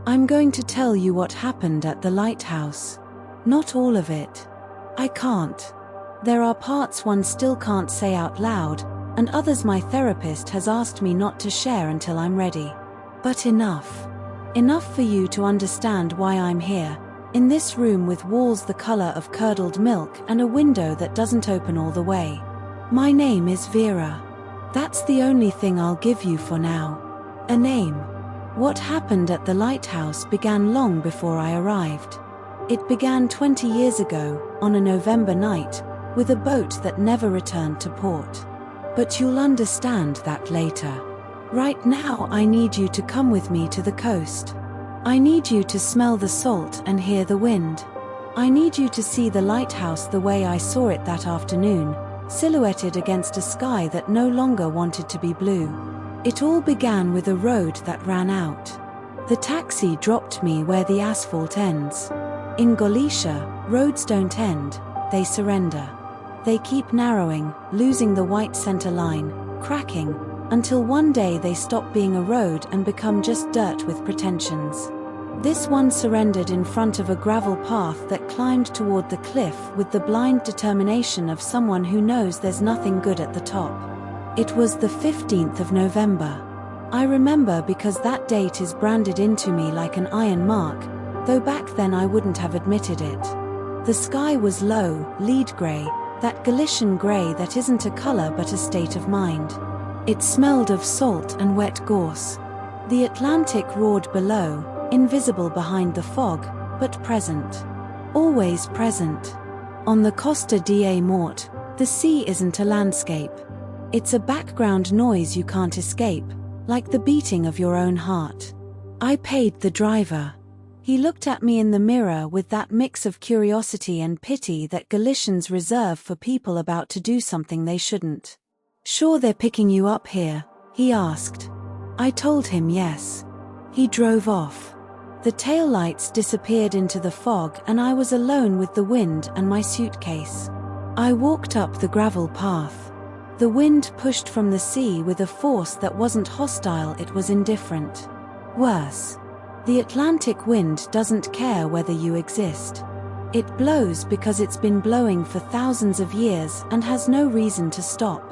I'm going to tell you what happened at the lighthouse. Not all of it. I can't. There are parts one still can't say out loud, and others my therapist has asked me not to share until I'm ready. But enough. Enough for you to understand why I'm here, in this room with walls the color of curdled milk and a window that doesn't open all the way. My name is Vera. That's the only thing I'll give you for now. A name. What happened at the lighthouse began long before I arrived. It began 20 years ago, on a November night, with a boat that never returned to port. But you'll understand that later. Right now I need you to come with me to the coast. I need you to smell the salt and hear the wind. I need you to see the lighthouse the way I saw it that afternoon, silhouetted against a sky that no longer wanted to be blue. It all began with a road that ran out. The taxi dropped me where the asphalt ends. In Galicia, roads don't end, they surrender. They keep narrowing, losing the white center line, cracking, until one day they stop being a road and become just dirt with pretensions. This one surrendered in front of a gravel path that climbed toward the cliff with the blind determination of someone who knows there's nothing good at the top. It was the 15th of November. I remember because that date is branded into me like an iron mark, though back then I wouldn't have admitted it. The sky was low, lead grey, that Galician grey that isn't a color but a state of mind. It smelled of salt and wet gorse. The Atlantic roared below, invisible behind the fog, but present. Always present. On the Costa da Morte, the sea isn't a landscape. It's a background noise you can't escape, like the beating of your own heart. I paid the driver. He looked at me in the mirror with that mix of curiosity and pity that Galicians reserve for people about to do something they shouldn't. "Sure they're picking you up here?" he asked. I told him yes. He drove off. The taillights disappeared into the fog and I was alone with the wind and my suitcase. I walked up the gravel path. The wind pushed from the sea with a force that wasn't hostile, it was indifferent. Worse. The Atlantic wind doesn't care whether you exist. It blows because it's been blowing for thousands of years and has no reason to stop.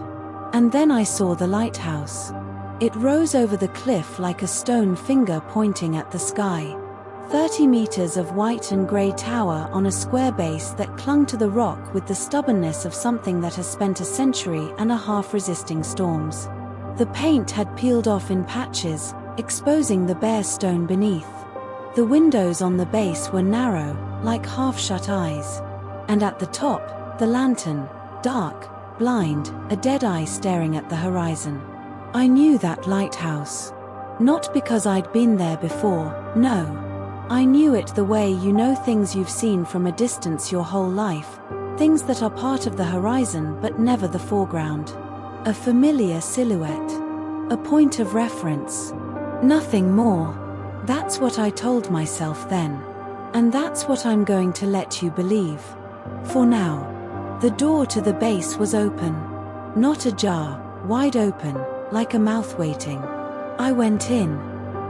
And then I saw the lighthouse. It rose over the cliff like a stone finger pointing at the sky. 30 meters of white and grey tower on a square base that clung to the rock with the stubbornness of something that has spent a century and a half resisting storms. The paint had peeled off in patches, exposing the bare stone beneath. The windows on the base were narrow, like half-shut eyes. And at the top, the lantern, dark, blind, a dead eye staring at the horizon. I knew that lighthouse. Not because I'd been there before, no. I knew it the way you know things you've seen from a distance your whole life, things that are part of the horizon but never the foreground. A familiar silhouette. A point of reference. Nothing more. That's what I told myself then. And that's what I'm going to let you believe. For now. The door to the base was open. Not ajar, wide open, like a mouth waiting. I went in.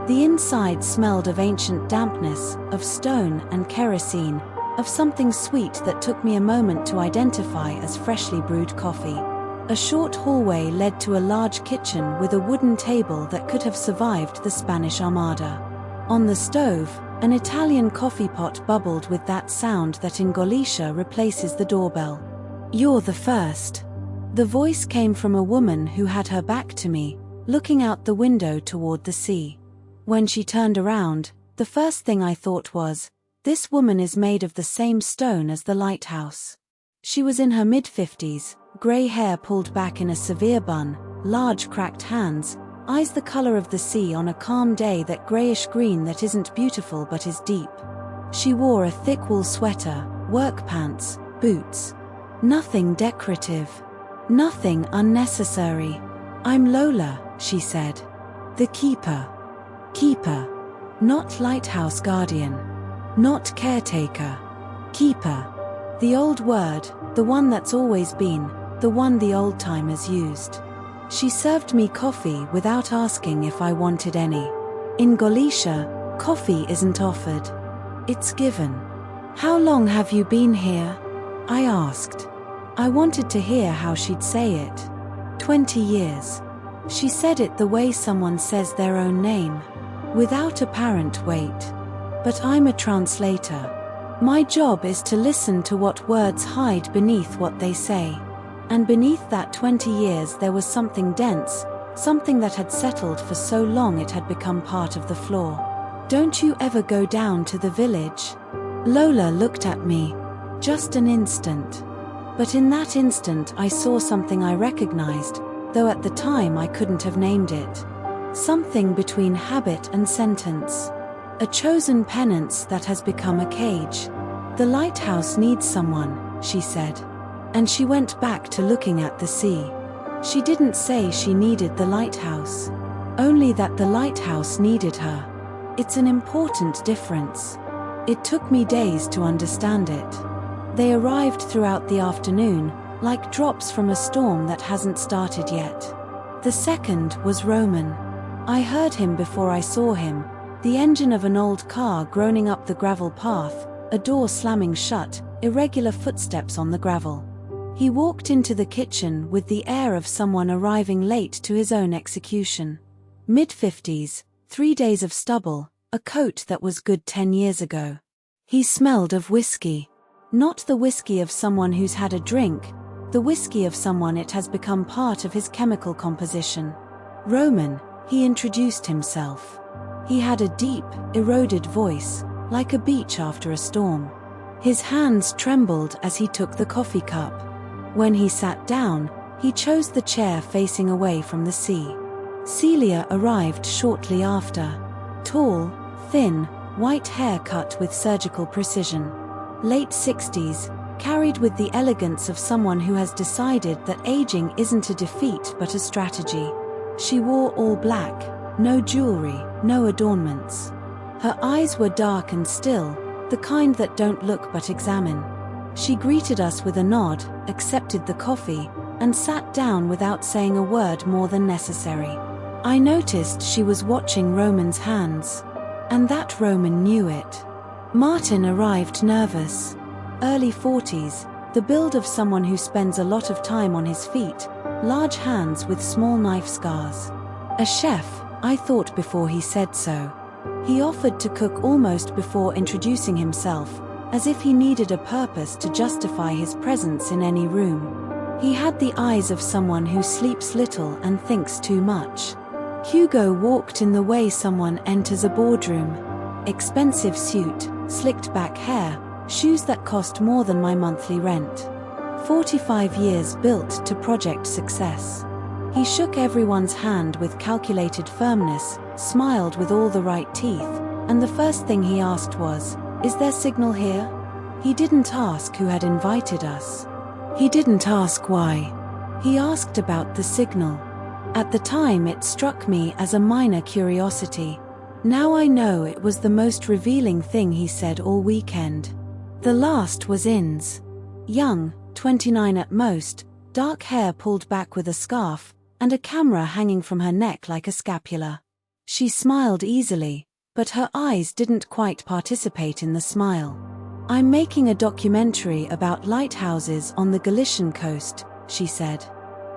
The inside smelled of ancient dampness, of stone and kerosene, of something sweet that took me a moment to identify as freshly brewed coffee. A short hallway led to a large kitchen with a wooden table that could have survived the Spanish Armada. On the stove, an Italian coffee pot bubbled with that sound that in Galicia replaces the doorbell. "You're the first." The voice came from a woman who had her back to me, looking out the window toward the sea. When she turned around, the first thing I thought was, this woman is made of the same stone as the lighthouse. She was in her mid-50s, grey hair pulled back in a severe bun, large cracked hands, eyes the color of the sea on a calm day, that greyish green that isn't beautiful but is deep. She wore a thick wool sweater, work pants, boots. Nothing decorative. Nothing unnecessary. "I'm Lola," she said. "The keeper." Keeper. Not lighthouse guardian. Not caretaker. Keeper. The old word, the one that's always been, the one the old-timers used. She served me coffee without asking if I wanted any. In Galicia, Coffee isn't offered. It's given. How long have you been here? I asked. I wanted to hear how she'd say it. 20 years. She said it the way someone says their own name, without apparent weight. But I'm a translator. My job is to listen to what words hide beneath what they say. And beneath that 20 years there was something dense, something that had settled for so long it had become part of the floor. Don't you ever go down to the village? Lola looked at me. Just an instant. But in that instant I saw something I recognized, though at the time I couldn't have named it. Something between habit and sentence. A chosen penance that has become a cage. The lighthouse needs someone, she said. And she went back to looking at the sea. She didn't say she needed the lighthouse. Only that the lighthouse needed her. It's an important difference. It took me days to understand it. They arrived throughout the afternoon, like drops from a storm that hasn't started yet. The second was Roman. I heard him before I saw him, the engine of an old car groaning up the gravel path, a door slamming shut, irregular footsteps on the gravel. He walked into the kitchen with the air of someone arriving late to his own execution. Mid-50s, 3 days of stubble, a coat that was good 10 years ago. He smelled of whiskey. Not the whiskey of someone who's had a drink, the whiskey of someone it has become part of his chemical composition. Roman, he introduced himself. He had a deep, eroded voice, like a beach after a storm. His hands trembled as he took the coffee cup. When he sat down, he chose the chair facing away from the sea. Celia arrived shortly after. Tall, thin, white hair cut with surgical precision. Late 60s, carried with the elegance of someone who has decided that aging isn't a defeat but a strategy. She wore all black, no jewelry, no adornments. Her eyes were dark and still, the kind that don't look but examine. She greeted us with a nod, accepted the coffee, and sat down without saying a word more than necessary. I noticed she was watching Roman's hands. And that Roman knew it. Martin arrived nervous. Early 40s, the build of someone who spends a lot of time on his feet, large hands with small knife scars. A chef, I thought before he said so. He offered to cook almost before introducing himself, as if he needed a purpose to justify his presence in any room. He had the eyes of someone who sleeps little and thinks too much. Hugo walked in the way someone enters a boardroom. Expensive suit, slicked back hair, shoes that cost more than my monthly rent. 45 years built to project success. He shook everyone's hand with calculated firmness, smiled with all the right teeth, and the first thing he asked was, "Is there signal here?" He didn't ask who had invited us. He didn't ask why. He asked about the signal. At the time it struck me as a minor curiosity. Now I know it was the most revealing thing he said all weekend. The last was Inns. Young, 29 at most, dark hair pulled back with a scarf, and a camera hanging from her neck like a scapula. She smiled easily, but her eyes didn't quite participate in the smile. "I'm making a documentary about lighthouses on the Galician coast," she said.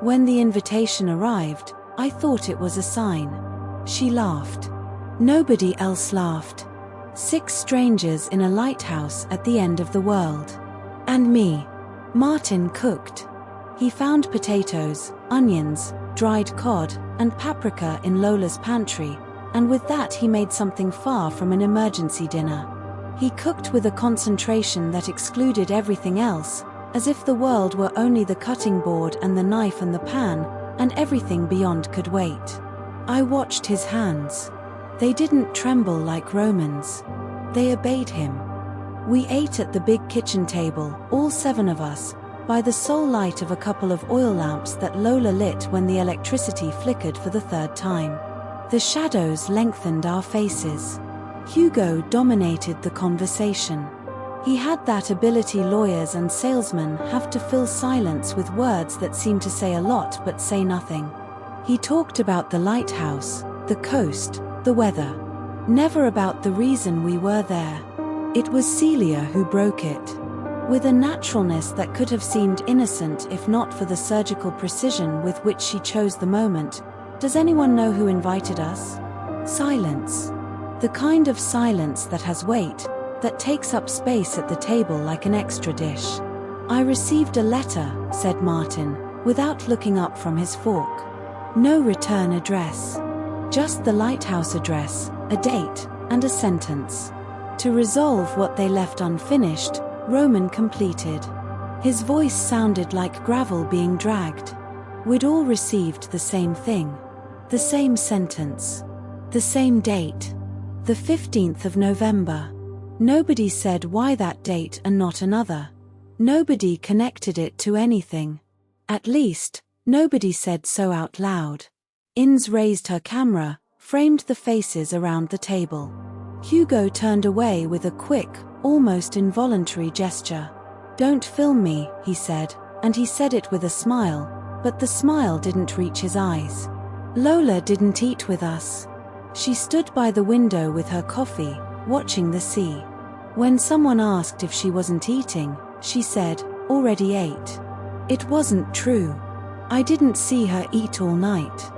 When the invitation arrived, I thought it was a sign. She laughed. Nobody else laughed. 6 strangers in a lighthouse at the end of the world. And me. Martin cooked. He found potatoes, onions, dried cod, and paprika in Lola's pantry, and with that he made something far from an emergency dinner. He cooked with a concentration that excluded everything else, as if the world were only the cutting board and the knife and the pan, and everything beyond could wait. I watched his hands. They didn't tremble like Roman's. They obeyed him. We ate at the big kitchen table, all 7 of us, by the sole light of a couple of oil lamps that Lola lit when the electricity flickered for the 3rd time. The shadows lengthened our faces. Hugo dominated the conversation. He had that ability lawyers and salesmen have to fill silence with words that seem to say a lot but say nothing. He talked about the lighthouse, the coast, the weather. Never about the reason we were there. It was Celia who broke it. With a naturalness that could have seemed innocent if not for the surgical precision with which she chose the moment. Does anyone know who invited us? Silence. The kind of silence that has weight, that takes up space at the table like an extra dish. I received a letter, said Martin, without looking up from his fork. No return address. Just the Lighthouse address, a date, and a sentence. To resolve what they left unfinished, Roman completed. His voice sounded like gravel being dragged. We'd all received the same thing. The same sentence. The same date. The 15th of November. Nobody said why that date and not another. Nobody connected it to anything. At least, nobody said so out loud. Inez raised her camera, framed the faces around the table. Hugo turned away with a quick, almost involuntary gesture. Don't film me, he said, and he said it with a smile, but the smile didn't reach his eyes. Lola didn't eat with us. She stood by the window with her coffee, watching the sea. When someone asked if she wasn't eating, she said, already ate. It wasn't true. I didn't see her eat all night.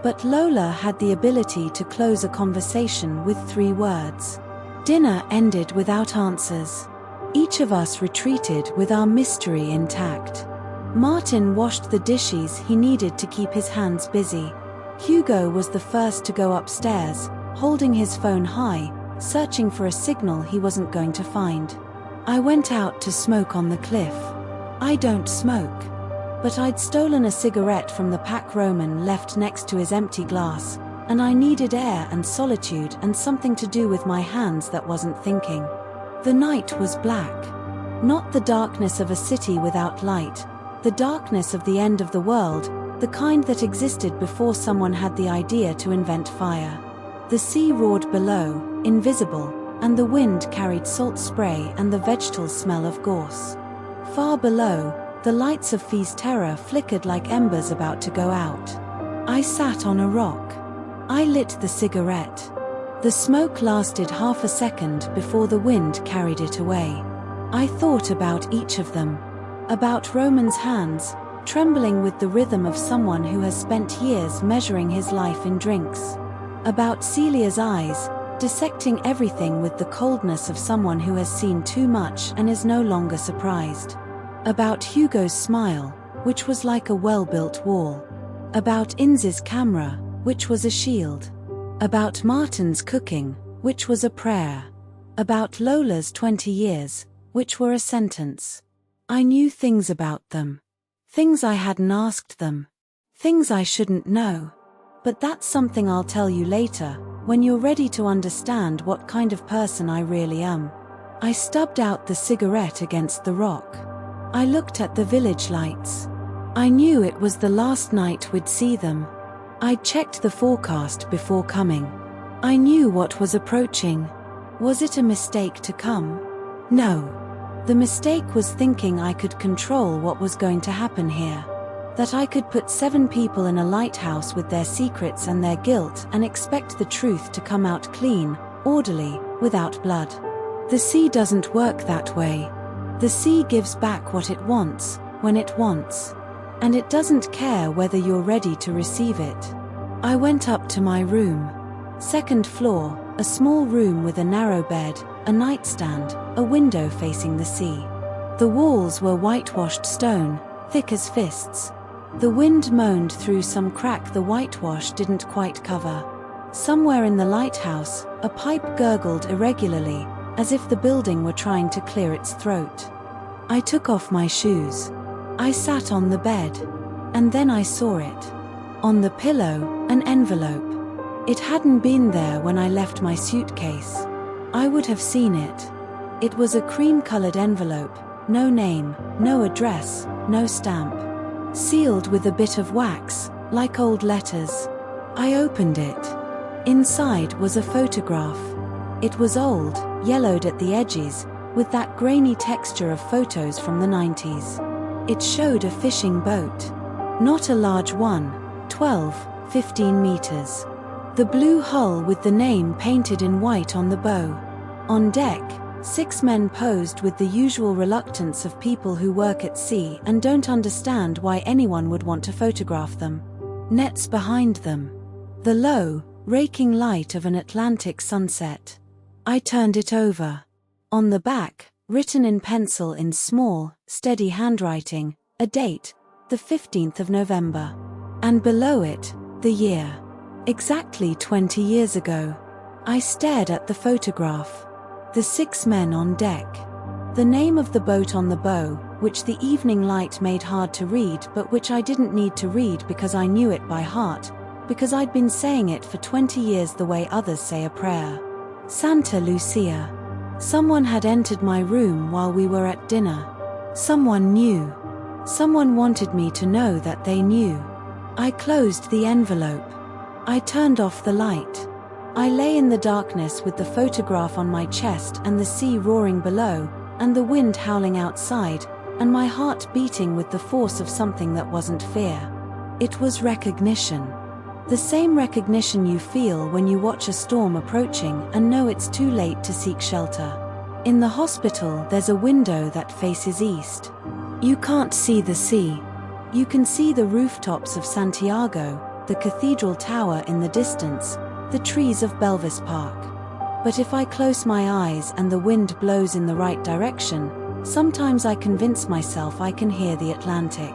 But Lola had the ability to close a conversation with 3 words. Dinner ended without answers. Each of us retreated with our mystery intact. Martin washed the dishes he needed to keep his hands busy. Hugo was the first to go upstairs, holding his phone high, searching for a signal he wasn't going to find. I went out to smoke on the cliff. I don't smoke. But I'd stolen a cigarette from the pack Roman left next to his empty glass, and I needed air and solitude and something to do with my hands that wasn't thinking. The night was black. Not the darkness of a city without light, the darkness of the end of the world, the kind that existed before someone had the idea to invent fire. The sea roared below, invisible, and the wind carried salt spray and the vegetal smell of gorse. Far below, the lights of Finisterre flickered like embers about to go out. I sat on a rock. I lit the cigarette. The smoke lasted half a second before the wind carried it away. I thought about each of them. About Roman's hands, trembling with the rhythm of someone who has spent years measuring his life in drinks. About Celia's eyes, dissecting everything with the coldness of someone who has seen too much and is no longer surprised. About Hugo's smile, which was like a well-built wall. About Inez's camera, which was a shield. About Martin's cooking, which was a prayer. About Lola's 20 years, which were a sentence. I knew things about them. Things I hadn't asked them. Things I shouldn't know. But that's something I'll tell you later, when you're ready to understand what kind of person I really am. I stubbed out the cigarette against the rock. I looked at the village lights. I knew it was the last night we'd see them. I'd checked the forecast before coming. I knew what was approaching. Was it a mistake to come? No. The mistake was thinking I could control what was going to happen here. That I could put 7 people in a lighthouse with their secrets and their guilt and expect the truth to come out clean, orderly, without blood. The sea doesn't work that way. The sea gives back what it wants, when it wants. And it doesn't care whether you're ready to receive it. I went up to my room. 2nd floor, a small room with a narrow bed, a nightstand, a window facing the sea. The walls were whitewashed stone, thick as fists. The wind moaned through some crack the whitewash didn't quite cover. Somewhere in the lighthouse, a pipe gurgled irregularly, as if the building were trying to clear its throat. I took off my shoes. I sat on the bed. And then I saw it. On the pillow, an envelope. It hadn't been there when I left my suitcase. I would have seen it. It was a cream-colored envelope, no name, no address, no stamp. Sealed with a bit of wax, like old letters. I opened it. Inside was a photograph. It was old, yellowed at the edges, with that grainy texture of photos from the 90s. It showed a fishing boat. Not a large one, 12, 15 meters. The blue hull with the name painted in white on the bow. On deck, 6 men posed with the usual reluctance of people who work at sea and don't understand why anyone would want to photograph them. Nets behind them. The low, raking light of an Atlantic sunset. I turned it over. On the back, written in pencil in small, steady handwriting, a date, the 15th of November. And below it, the year. Exactly 20 years ago. I stared at the photograph. The 6 men on deck. The name of the boat on the bow, which the evening light made hard to read but which I didn't need to read because I knew it by heart, because I'd been saying it for 20 years the way others say a prayer. Santa Lucia. Someone had entered my room while we were at dinner. Someone knew. Someone wanted me to know that they knew. I closed the envelope. I turned off the light. I lay in the darkness with the photograph on my chest and the sea roaring below, and the wind howling outside, and my heart beating with the force of something that wasn't fear. It was recognition. The same recognition you feel when you watch a storm approaching and know it's too late to seek shelter. In the hospital, there's a window that faces east. You can't see the sea. You can see the rooftops of Santiago, the cathedral tower in the distance, the trees of Belvis Park. But if I close my eyes and the wind blows in the right direction, sometimes I convince myself I can hear the Atlantic.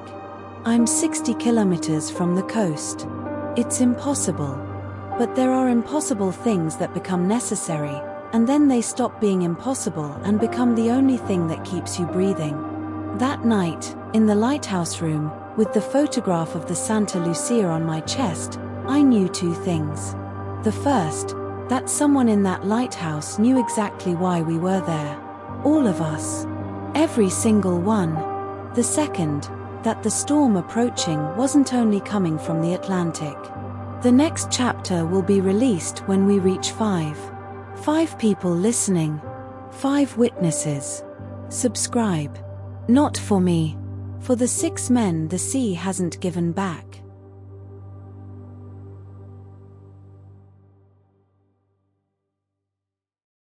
I'm 60 kilometers from the coast. It's impossible. But there are impossible things that become necessary, and then they stop being impossible and become the only thing that keeps you breathing. That night, in the lighthouse room, with the photograph of the Santa Lucia on my chest, I knew 2 things. The first, that someone in that lighthouse knew exactly why we were there. All of us. Every single one. The second, that the storm approaching wasn't only coming from the Atlantic. The next chapter will be released when we reach 5. 5 people listening. 5 witnesses. Subscribe. Not for me. For the 6 men the sea hasn't given back.